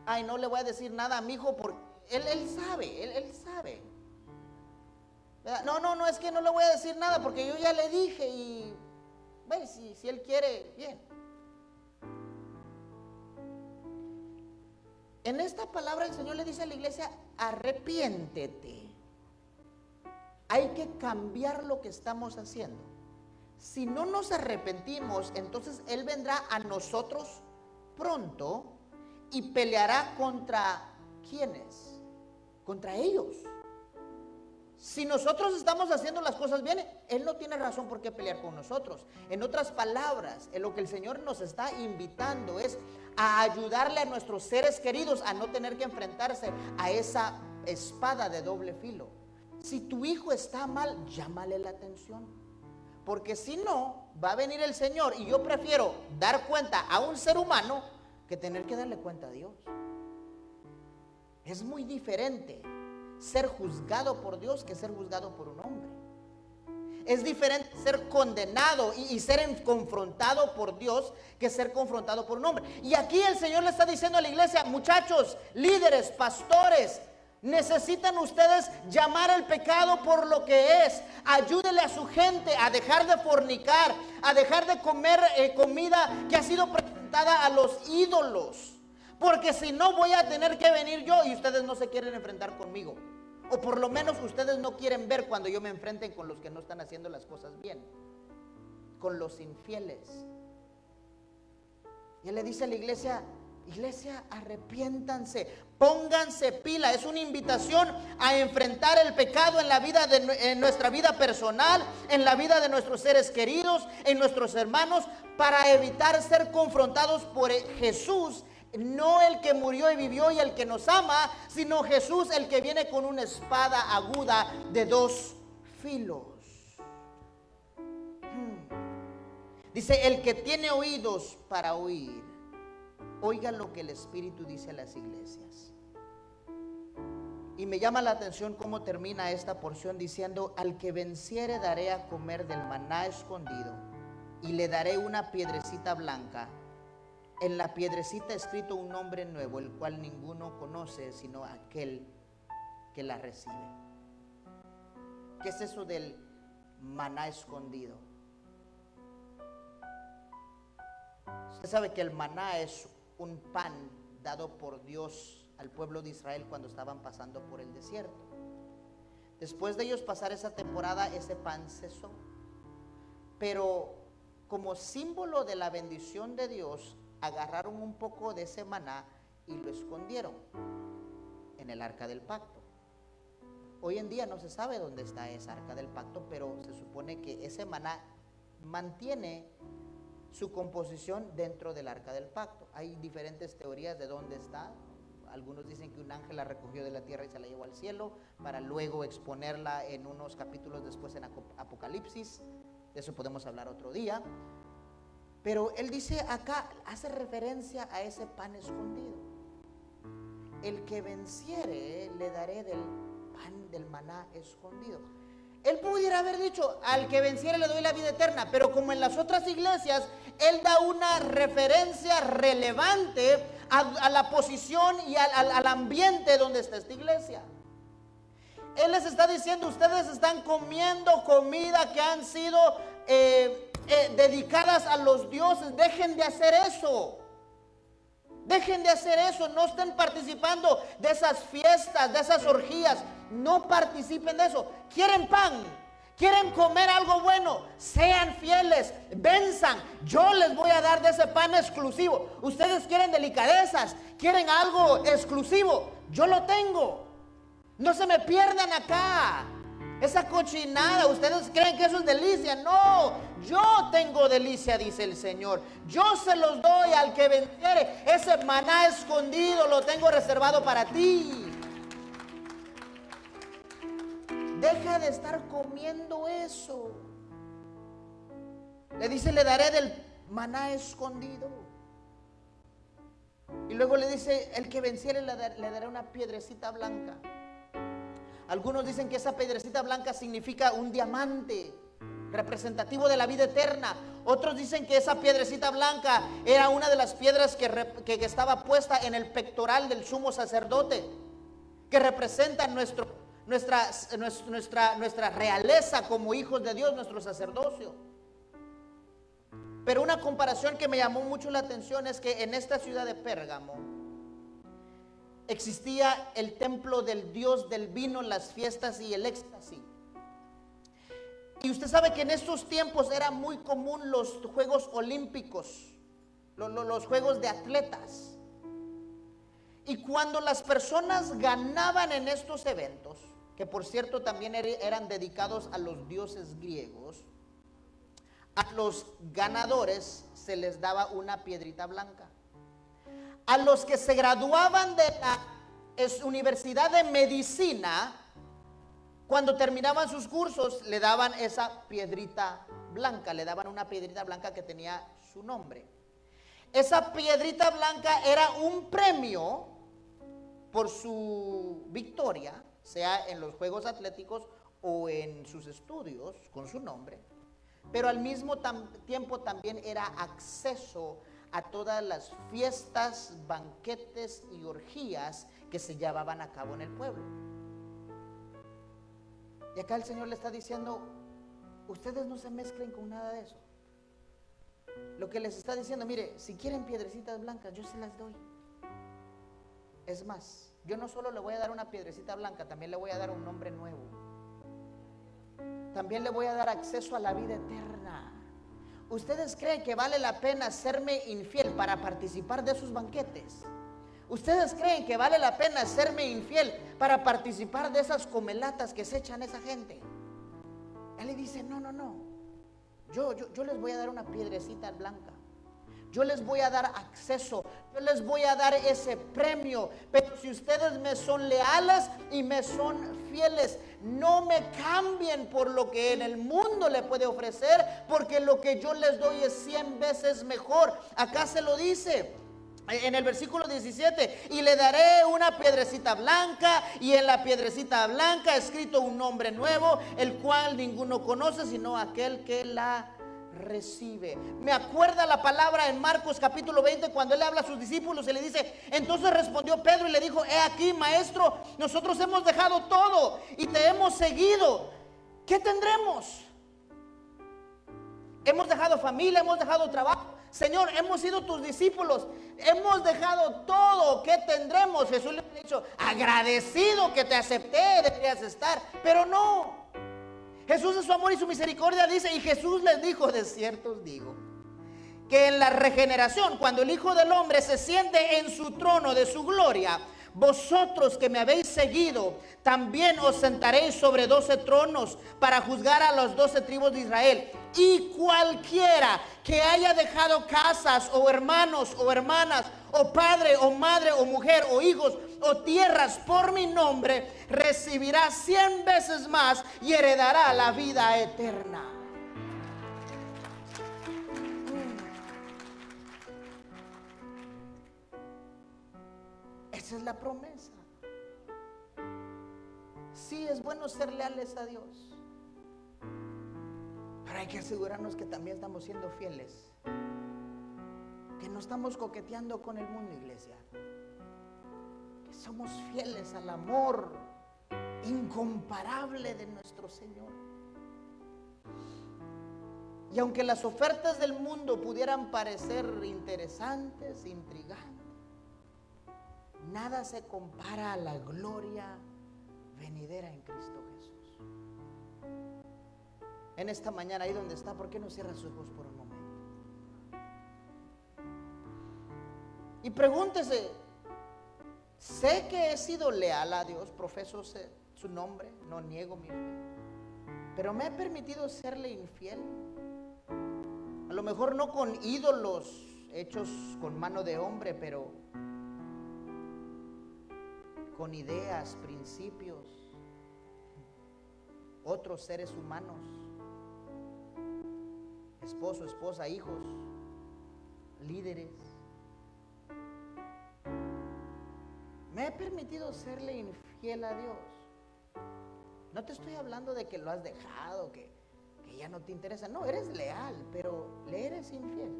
Ay, no le voy a decir nada a mi hijo porque él sabe. ¿verdad? No, es que no le voy a decir nada porque yo ya le dije y bueno, si él quiere, bien. En esta palabra el Señor le dice a la iglesia, arrepiéntete. Hay que cambiar lo que estamos haciendo. Si no nos arrepentimos, entonces Él vendrá a nosotros pronto y peleará contra ¿quiénes? Contra ellos. Si nosotros estamos haciendo las cosas bien, Él no tiene razón por qué pelear con nosotros. En otras palabras, en lo que el Señor nos está invitando es a ayudarle a nuestros seres queridos a no tener que enfrentarse a esa espada de doble filo. Si tu hijo está mal, llámale la atención. Porque si no, va a venir el Señor y yo prefiero dar cuenta a un ser humano que tener que darle cuenta a Dios. Es muy diferente ser juzgado por Dios que ser juzgado por un hombre. Es diferente ser condenado y ser confrontado por Dios que ser confrontado por un hombre. Y aquí el Señor le está diciendo a la iglesia, muchachos, líderes, pastores, necesitan ustedes llamar el pecado por lo que es. Ayúdele a su gente a dejar de fornicar, a dejar de comer comida que ha sido presentada a los ídolos. Porque si no voy a tener que venir yo y ustedes no se quieren enfrentar conmigo. O por lo menos ustedes no quieren ver cuando yo me enfrenten con los que no están haciendo las cosas bien. Con los infieles. Y Él le dice a la iglesia, arrepiéntanse, pónganse pila. Es una invitación a enfrentar el pecado en la vida en nuestra vida personal, en la vida de nuestros seres queridos, en nuestros hermanos, para evitar ser confrontados por Jesús. No el que murió y vivió y el que nos ama, sino Jesús, el que viene con una espada aguda de dos filos. Dice, el que tiene oídos para oír, oiga lo que el Espíritu dice a las iglesias. Y me llama la atención cómo termina esta porción diciendo, al que venciere daré a comer del maná escondido y le daré una piedrecita blanca. En la piedrecita escrito un nombre nuevo, el cual ninguno conoce sino aquel que la recibe. ¿Qué es eso del maná escondido? Usted sabe que el maná es un pan dado por Dios al pueblo de Israel cuando estaban pasando por el desierto. Después de ellos pasar esa temporada, ese pan cesó. Pero como símbolo de la bendición de Dios, agarraron un poco de ese maná y lo escondieron en el arca del pacto. Hoy en día no se sabe dónde está esa arca del pacto, pero se supone que ese maná mantiene su composición dentro del arca del pacto. Hay diferentes teorías de dónde está. Algunos dicen que un ángel la recogió de la tierra y se la llevó al cielo para luego exponerla en unos capítulos después en Apocalipsis. De eso podemos hablar otro día. Pero él dice acá, hace referencia a ese pan escondido. El que venciere, le daré del pan del maná escondido. Él pudiera haber dicho, al que venciere le doy la vida eterna. Pero como en las otras iglesias, él da una referencia relevante a la posición y al ambiente donde está esta iglesia. Él les está diciendo, ustedes están comiendo comida que han sido dedicadas a los dioses. Dejen de hacer eso. Dejen de hacer eso. No estén participando de esas fiestas, de esas orgías. No participen de eso. ¿Quieren pan? ¿Quieren comer algo bueno? Sean fieles, venzan. Yo les voy a dar de ese pan exclusivo. Ustedes quieren delicadezas, quieren algo exclusivo. Yo lo tengo. No se me pierdan acá. Esa cochinada, ¿ustedes creen que eso es delicia? No, yo tengo delicia, dice el Señor. Yo se los doy al que venciere. Ese maná escondido lo tengo reservado para ti. Deja de estar comiendo eso. Le dice, le daré del maná escondido. Y luego le dice, el que venciere le daré una piedrecita blanca. Algunos dicen que esa piedrecita blanca significa un diamante representativo de la vida eterna. Otros dicen que esa piedrecita blanca era una de las piedras que estaba puesta en el pectoral del sumo sacerdote, que representa nuestra realeza como hijos de Dios, nuestro sacerdocio. Pero una comparación que me llamó mucho la atención es que en esta ciudad de Pérgamo existía el templo del dios del vino, las fiestas y el éxtasis. Y usted sabe que en estos tiempos era muy común los Juegos Olímpicos, los Juegos de atletas. Y cuando las personas ganaban en estos eventos, que por cierto también eran dedicados a los dioses griegos, a los ganadores se les daba una piedrita blanca. A los que se graduaban de la Universidad de Medicina, cuando terminaban sus cursos, le daban esa piedrita blanca, le daban una piedrita blanca que tenía su nombre. Esa piedrita blanca era un premio por su victoria, sea en los Juegos Atléticos o en sus estudios con su nombre. Pero al mismo tiempo también era acceso a todas las fiestas, banquetes y orgías que se llevaban a cabo en el pueblo. Y acá el Señor le está diciendo, ustedes no se mezclen con nada de eso. Lo que les está diciendo, mire, si quieren piedrecitas blancas, yo se las doy. Es más, yo no solo le voy a dar una piedrecita blanca, también le voy a dar un nombre nuevo. También le voy a dar acceso a la vida eterna. ¿Ustedes creen que vale la pena serme infiel para participar de sus banquetes? ¿Ustedes creen que vale la pena serme infiel para participar de esas comelatas que se echan esa gente? Él le dice, no. Yo les voy a dar una piedrecita blanca. Yo les voy a dar acceso, yo les voy a dar ese premio. Pero si ustedes me son leales y me son fieles, no me cambien por lo que en el mundo le puede ofrecer, porque lo que yo les doy es 100 veces mejor. Acá se lo dice en el versículo 17, y le daré una piedrecita blanca, y en la piedrecita blanca escrito un nombre nuevo, el cual ninguno conoce sino aquel que la recibe. Me acuerda la palabra en Marcos capítulo 20 cuando él habla a sus discípulos y le dice, entonces respondió Pedro y le dijo, he aquí, maestro, nosotros hemos dejado todo y te hemos seguido. ¿Qué tendremos? Hemos dejado familia, hemos dejado trabajo. Señor, hemos sido tus discípulos, hemos dejado todo. ¿Qué tendremos? Jesús le ha dicho, agradecido que te acepté, deberías estar, pero no. Jesús en su amor y su misericordia dice, y Jesús les dijo, de cierto os digo, que en la regeneración, cuando el Hijo del Hombre se siente en su trono de su gloria, vosotros que me habéis seguido, también os sentaréis sobre 12 tronos para juzgar a las 12 tribus de Israel. Y cualquiera que haya dejado casas o hermanos o hermanas o padre o madre o mujer o hijos o tierras por mi nombre, recibirá 100 veces más y heredará la vida eterna. Esa es la promesa. Sí, es bueno ser leales a Dios, pero hay que asegurarnos que también estamos siendo fieles, que no estamos coqueteando con el mundo, iglesia, que somos fieles al amor incomparable de nuestro Señor. Y aunque las ofertas del mundo pudieran parecer interesantes, intrigantes, nada se compara a la gloria venidera en Cristo Jesús. En esta mañana, ahí donde está, ¿por qué no cierra sus ojos por un momento? Y pregúntese, sé que he sido leal a Dios, profeso su nombre, no niego mi fe, pero me he permitido serle infiel. A lo mejor no con ídolos hechos con mano de hombre, pero con ideas, principios, otros seres humanos, esposo, esposa, hijos, líderes. Me he permitido serle infiel a Dios. No te estoy hablando de que lo has dejado, que ya no te interesa. No, eres leal, pero le eres infiel.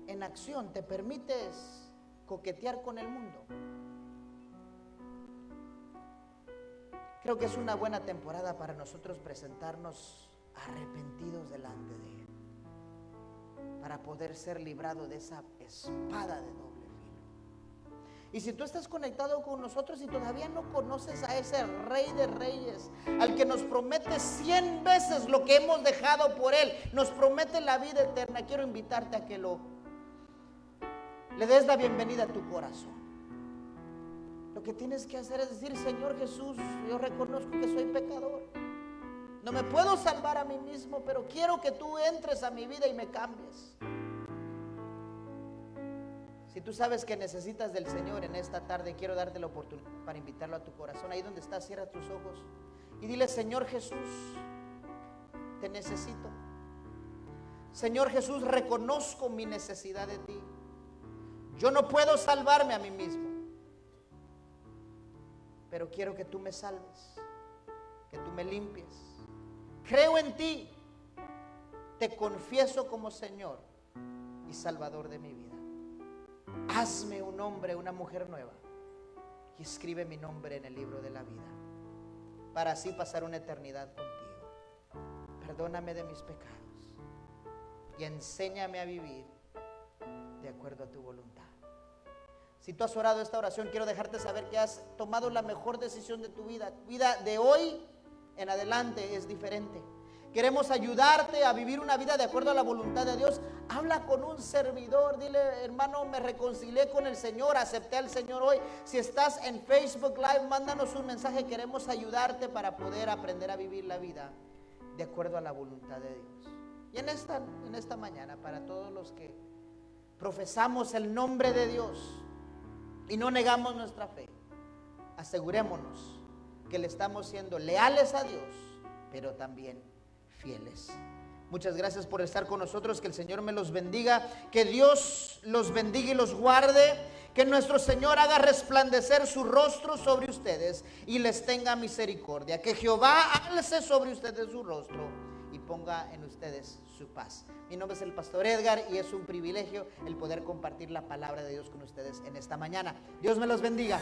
En acción te permites coquetear con el mundo. Creo que es una buena temporada para nosotros presentarnos arrepentidos delante de Él, para poder ser librados de esa espada de doble filo. Y si tú estás conectado con nosotros y todavía no conoces a ese Rey de Reyes, al que nos promete 100 veces lo que hemos dejado por Él, nos promete la vida eterna, quiero invitarte a que le des la bienvenida a tu corazón. Lo que tienes que hacer es decir: Señor Jesús, yo reconozco que soy pecador, no me puedo salvar a mí mismo, pero quiero que tú entres a mi vida y me cambies. Si tú sabes que necesitas del Señor en esta tarde, quiero darte la oportunidad para invitarlo a tu corazón. Ahí donde estás, cierra tus ojos y dile: Señor Jesús, te necesito. Señor Jesús, reconozco mi necesidad de ti. Yo no puedo salvarme a mí mismo, pero quiero que tú me salves, que tú me limpies. Creo en ti, te confieso como Señor y Salvador de mi vida. Hazme un hombre, una mujer nueva y escribe mi nombre en el libro de la vida, para así pasar una eternidad contigo. Perdóname de mis pecados y enséñame a vivir de acuerdo a tu voluntad. Si tú has orado esta oración, quiero dejarte saber que has tomado la mejor decisión de tu vida. Tu vida de hoy en adelante es diferente. Queremos ayudarte a vivir una vida de acuerdo a la voluntad de Dios. Habla con un servidor, dile: hermano, me reconcilié con el Señor, acepté al Señor hoy. Si estás en Facebook Live, mándanos un mensaje, queremos ayudarte para poder aprender a vivir la vida de acuerdo a la voluntad de Dios. Y en esta mañana, para todos los que profesamos el nombre de Dios y no negamos nuestra fe, asegurémonos que le estamos siendo leales a Dios, pero también fieles. Muchas gracias por estar con nosotros. Que el Señor me los bendiga, que Dios los bendiga y los guarde, que nuestro Señor haga resplandecer su rostro sobre ustedes y les tenga misericordia, que Jehová alce sobre ustedes su rostro y ponga en ustedes su paz. Mi nombre es el pastor Edgar y es un privilegio el poder compartir la palabra de Dios con ustedes en esta mañana. Dios me los bendiga.